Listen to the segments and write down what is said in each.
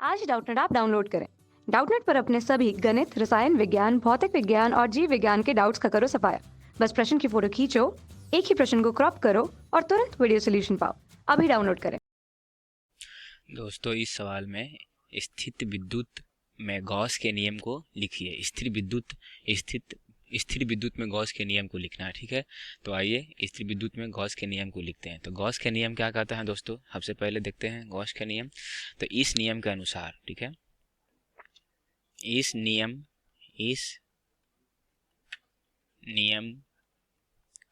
आज Doubtnut app download करें। Doubtnut पर अपने सभी गणित, रसायन विज्ञान, भौतिक विज्ञान और जीव विज्ञान के डाउट्स का करो सफाया। बस प्रश्न की फोटो खींचो, एक ही प्रश्न को क्रॉप करो और तुरंत वीडियो सोल्यूशन पाओ। अभी डाउनलोड करें। दोस्तों, इस सवाल में स्थित विद्युत में गॉस के नियम को लिखिए। स्थिर विद्युत में गॉस के नियम को लिखना है, ठीक है। तो आइए स्थिर विद्युत में गॉस के नियम को लिखते हैं। तो गॉस के नियम क्या कहता है दोस्तों, सबसे पहले देखते हैं गॉस का नियम। तो इस नियम के अनुसार, ठीक है, इस नियम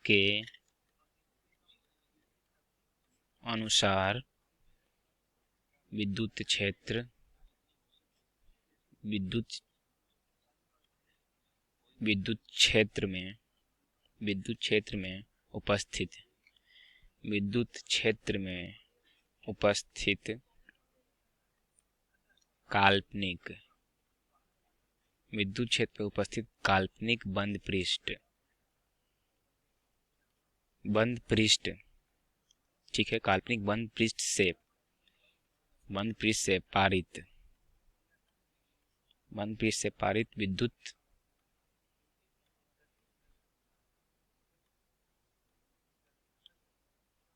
के अनुसार विद्युत क्षेत्र में उपस्थित काल्पनिक बंद पृष्ठ, ठीक है, काल्पनिक बंद पृष्ठ से पारित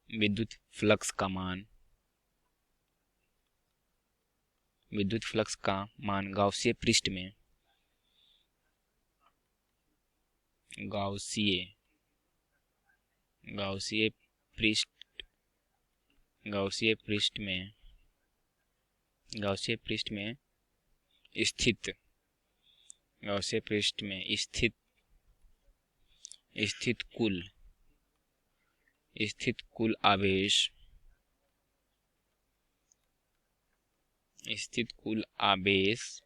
विद्युत फ्लक्स का मान गाउसीय पृष्ठ में स्थित कुल आवेश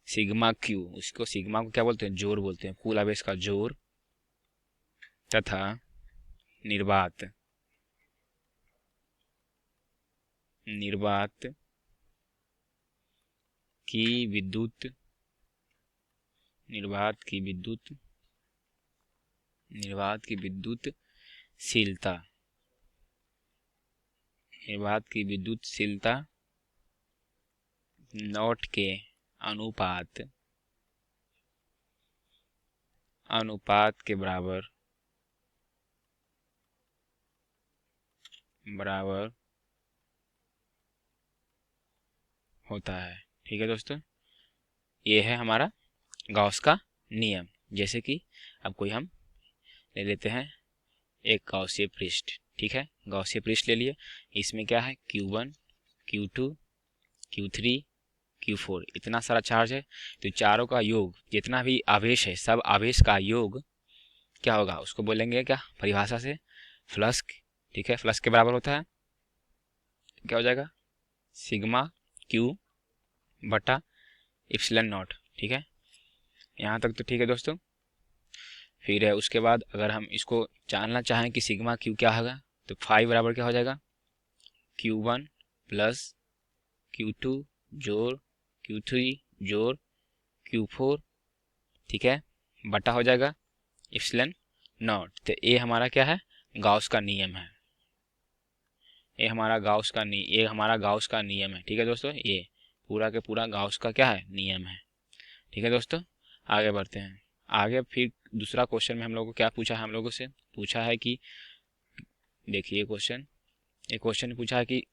सिग्मा क्यू, उसको सिग्मा को क्या बोलते हैं, जोर बोलते हैं, कुल आवेश का जोर तथा निर्वात की विद्युतशीलता नॉट के अनुपात के बराबर होता है, ठीक है दोस्तों। ये है हमारा गॉस का नियम। जैसे कि अब कोई हम ले लेते हैं एक गॉसीय पृष्ठ, ठीक है, गॉसीय पृष्ठ ले लिए। इसमें क्या है, Q1, Q2, Q3, Q4, इतना सारा चार्ज है। तो चारों का योग, जितना भी आवेश है, सब आवेश का योग क्या होगा, उसको बोलेंगे क्या, परिभाषा से फ्लक्स, ठीक है। फ्लक्स के बराबर होता है, क्या हो जाएगा, सिग्मा क्यू बटा एप्सिलॉन नॉट, ठीक है। यहाँ तक तो ठीक है दोस्तों। फिर है उसके बाद अगर हम इसको जानना चाहें कि सिग्मा क्यू क्या होगा, तो फाइव बराबर क्या हो जाएगा, Q1 प्लस Q2 जोड़ Q3 जोड़ Q4, ठीक है, बटा हो जाएगा एप्सिलॉन नॉट। तो ये हमारा क्या है, गाउस का नियम है। ये हमारा गाउस का नियम है, ठीक है दोस्तों। ये पूरा के पूरा गाउस का क्या है, नियम है, ठीक है दोस्तों। आगे बढ़ते हैं। आगे फिर दूसरा क्वेश्चन में हम लोगों को क्या पूछा है, हम लोगों से पूछा है कि देखिए एक क्वेश्चन पूछा है कि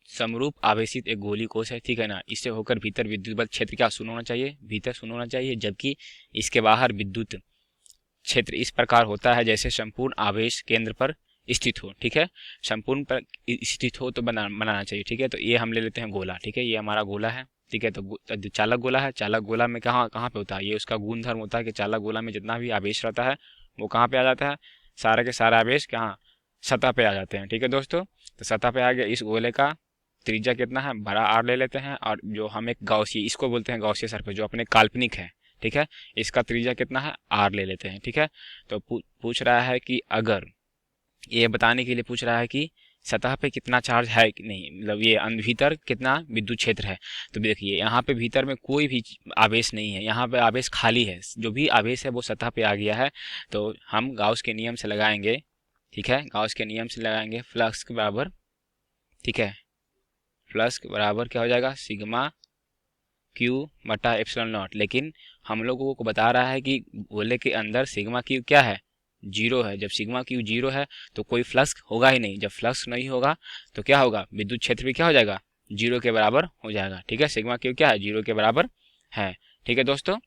समरूप आवेशित एक गोली कोश है, ठीक है ना, इससे होकर भीतर विद्युत बल क्षेत्र क्या शून्य होना चाहिए, भीतर शून्य होना चाहिए, जबकि इसके बाहर विद्युत क्षेत्र इस प्रकार होता है जैसे संपूर्ण आवेश केंद्र पर स्थित हो, ठीक है, संपूर्ण पर स्थित हो तो बनाना चाहिए, ठीक है। तो ये हम ले लेते हैं गोला, ठीक है, ये हमारा गोला है, ठीक है। तो चालक गोला है, चालक गोला में कहाँ पे होता है, ये उसका गुण धर्म होता है कि चालक गोला में जितना भी आवेश रहता है वो कहाँ पे आ जाता है, सारे के सारे आवेश कहाँ, सतह पे आ जाते हैं, ठीक है दोस्तों। तो सतह पे आ गया। इस गोले का त्रिज्या कितना है, बड़ा आर ले लेते हैं, और जो हम एक गाउसीय, इसको बोलते हैं गाउसीय सरफेस, जो अपने काल्पनिक है, ठीक है, इसका त्रिज्या कितना है, आर ले लेते हैं, ठीक है। तो पूछ रहा है कि अगर, ये बताने के लिए पूछ रहा है कि सतह पे कितना चार्ज है कि नहीं, मतलब ये भीतर कितना विद्युत क्षेत्र है। तो देखिए यहाँ पे भीतर में कोई भी आवेश नहीं है, यहाँ पे आवेश खाली है, जो भी आवेश है वो सतह पे आ गया है। तो हम गाउस के नियम से लगाएंगे, ठीक है, गाउस के नियम से लगाएंगे फ्लक्स के बराबर ठीक है। फ्लक्स के बराबर क्या हो जाएगा, सिग्मा क्यू बटा एप्सिलॉन नॉट। लेकिन हम लोगों को बता रहा है कि गोले के अंदर सिग्मा क्यू क्या है, जीरो है। जब सिग्मा क्यू जीरो है तो कोई फ्लक्स होगा ही नहीं। जब फ्लक्स नहीं होगा तो क्या होगा, विद्युत क्षेत्र भी क्या हो जाएगा, जीरो के बराबर हो जाएगा। ठीक है, सिग्मा क्यू क्या है, जीरो के बराबर है। ठीक है दोस्तों,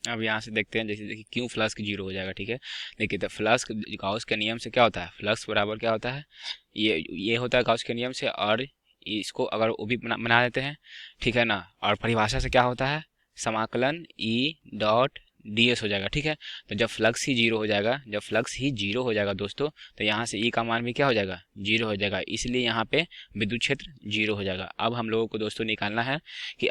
अब यहाँ से देखते हैं, जैसे देखिए क्यों फ्लक्स जीरो हो जाएगा। ठीक है, देखिए तो फ्लक्स गाउस के नियम से क्या होता है, फ्लक्स बराबर क्या होता है, ये होता है गाउस के नियम से। और इसको अगर वो भी बना देते हैं, ठीक है ना। और परिभाषा से क्या होता है, समाकलन ई डॉट डी एस हो जाएगा। ठीक है, तो जब फ्लक्स ही जीरो हो जाएगा, जब फ्लक्स ही जीरो हो जाएगा दोस्तों, तो यहाँ से ई का मान भी क्या हो जाएगा, जीरो हो जाएगा। इसलिए यहाँ पे विद्युत क्षेत्र जीरो हो जाएगा। अब हम लोगों को दोस्तों निकालना है कि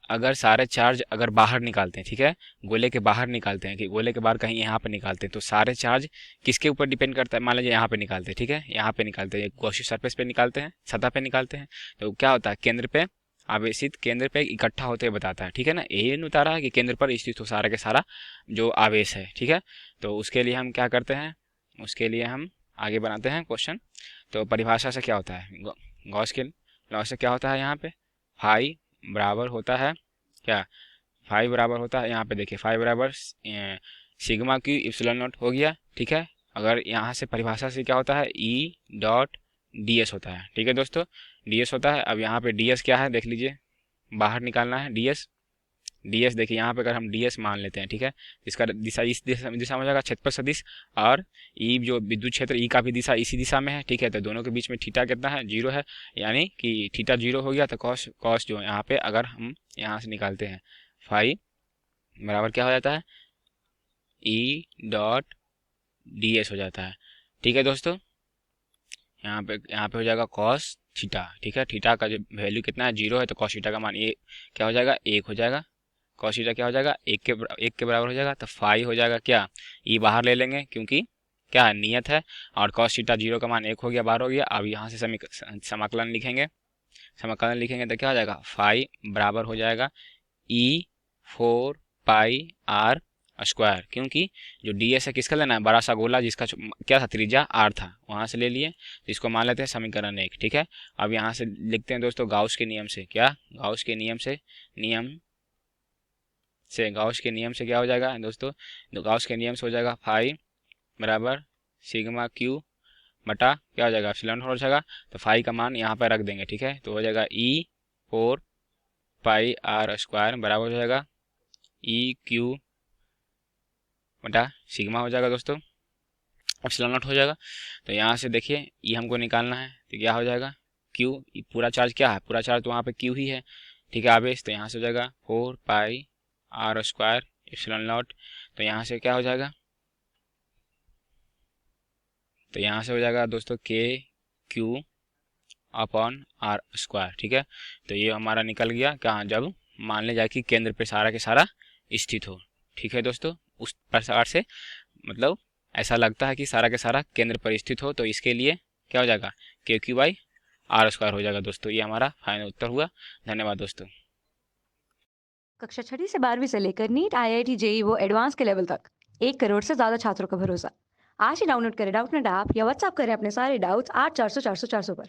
अगर सारे चार्ज अगर बाहर निकालते हैं, ठीक है, गोले के बाहर निकालते हैं, कि गोले के बाहर कहीं यहाँ पे निकालते हैं, तो सारे चार्ज किसके ऊपर डिपेंड करता है। मान लीजिए यहाँ पे निकालते हैं, ठीक है, यहाँ पे निकालते हैं, गॉसियन सरफेस पे निकालते हैं, सतह पे निकालते हैं, तो क्या होता है, केंद्र पे आवेशित, केंद्र पे इकट्ठा होते हुए बताता है। ठीक है ना, यही बता रहा है कि केंद्र पर स्थित हो सारा के सारा जो आवेश है। ठीक है, तो उसके लिए हम क्या करते हैं, उसके लिए हम आगे बनाते हैं क्वेश्चन। तो परिभाषा से क्या होता है, गॉस के लॉ से क्या होता है, यहाँ पे फाई बराबर होता है क्या, फाई बराबर होता है, यहाँ पे देखिए फाई बराबर सिग्मा क्यू इप्सिलॉन नॉट हो गया। ठीक है, अगर यहाँ से परिभाषा से क्या होता है, ई डॉट डी एस होता है। ठीक है दोस्तों, डी एस होता है। अब यहाँ पे डी एस क्या है, देख लीजिए, बाहर निकालना है डी एस। डी एस देखिए यहाँ पे अगर हम डी एस मान लेते हैं, ठीक है, इसका दिशा इस दिशा में हो जाएगा, क्षेत्रफल सदिश। और ई जो विद्युत क्षेत्र ई का भी दिशा इसी दिशा में है। ठीक है, तो दोनों के बीच में थीटा कितना है, जीरो है, यानी कि थीटा जीरो हो गया। तो कॉस कॉस जो यहाँ पे अगर हम यहाँ से निकालते हैं, फाई बराबर क्या हो जाता है, ई डॉट डी एस हो जाता है। ठीक है दोस्तों, यहाँ पे हो जाएगा कॉस थीटा। ठीक है, थीटा का जो वैल्यू कितना है, जीरो है, तो कॉस थीटा का मान ये क्या हो जाएगा, एक हो जाएगा। कॉस थीटा क्या हो जाएगा, एक के बराबर हो जाएगा। तो फाई हो जाएगा क्या, ई बाहर ले लेंगे क्योंकि क्या है, नियत है। और कॉस थीटा जीरो का मान एक हो गया, बाहर हो गया। अब यहाँ से समाकलन लिखेंगे, समाकलन लिखेंगे तो क्या हो जाएगा, फाई बराबर हो जाएगा ई 4 पाई आर स्क्वायर। क्योंकि जो डी एस है किसका लेना है, बड़ा सा गोला जिसका क्या था, त्रिज्या आर था, वहां से ले लिए। तो इसको मान लेते हैं समीकरण एक। ठीक है, अब यहाँ से लिखते हैं दोस्तों गाउस के नियम से, क्या, गाउस के नियम से, गाउस के नियम से क्या हो जाएगा दोस्तों, तो गाउस के नियम से हो जाएगा फाई बराबर सिग्मा क्यू बटा क्या हो जाएगा, एप्सिलॉन हो जाएगा। तो फाई का मान यहाँ पर रख देंगे। ठीक है, तो हो जाएगा ई 4 पाई आर स्क्वायर बराबर हो जाएगा ई क्यू बटा सिग्मा हो जाएगा दोस्तों, एप्सिलॉन नॉट हो जाएगा। तो यहाँ से देखिए ई हमको निकालना है, तो क्या हो जाएगा, क्यू, पूरा चार्ज क्या है, पूरा चार्ज तो वहाँ पे क्यू ही है। ठीक है, आवेश, तो यहाँ से हो जाएगा 4 पाई आर स्क्वायर एप्सिलॉन नॉट। तो यहाँ से क्या हो जाएगा, तो यहाँ से हो जाएगा दोस्तों के क्यू अपॉन आर स्क्वायर। ठीक है, तो ये हमारा निकल गया कहाँ, जब मान ले जाए कि केंद्र पे सारा के सारा स्थित हो। ठीक है दोस्तों, उस प्रकार से मतलब ऐसा लगता है कि सारा के सारा केंद्र पर स्थित हो, तो इसके लिए क्या हो जाएगा, के क्यू बाई आर स्क्वायर हो जाएगा दोस्तों। ये हमारा फाइनल उत्तर हुआ। धन्यवाद दोस्तों। कक्षा 6 से 12वीं से लेकर नीट, IIT, JEE वो एडवांस के लेवल तक 1 करोड़ से ज्यादा छात्रों का भरोसा। आज ही डाउनलोड करें डाउटनेट ऐप या व्हाट्सएप करें अपने सारे डाउट्स 8400 400 400 पर।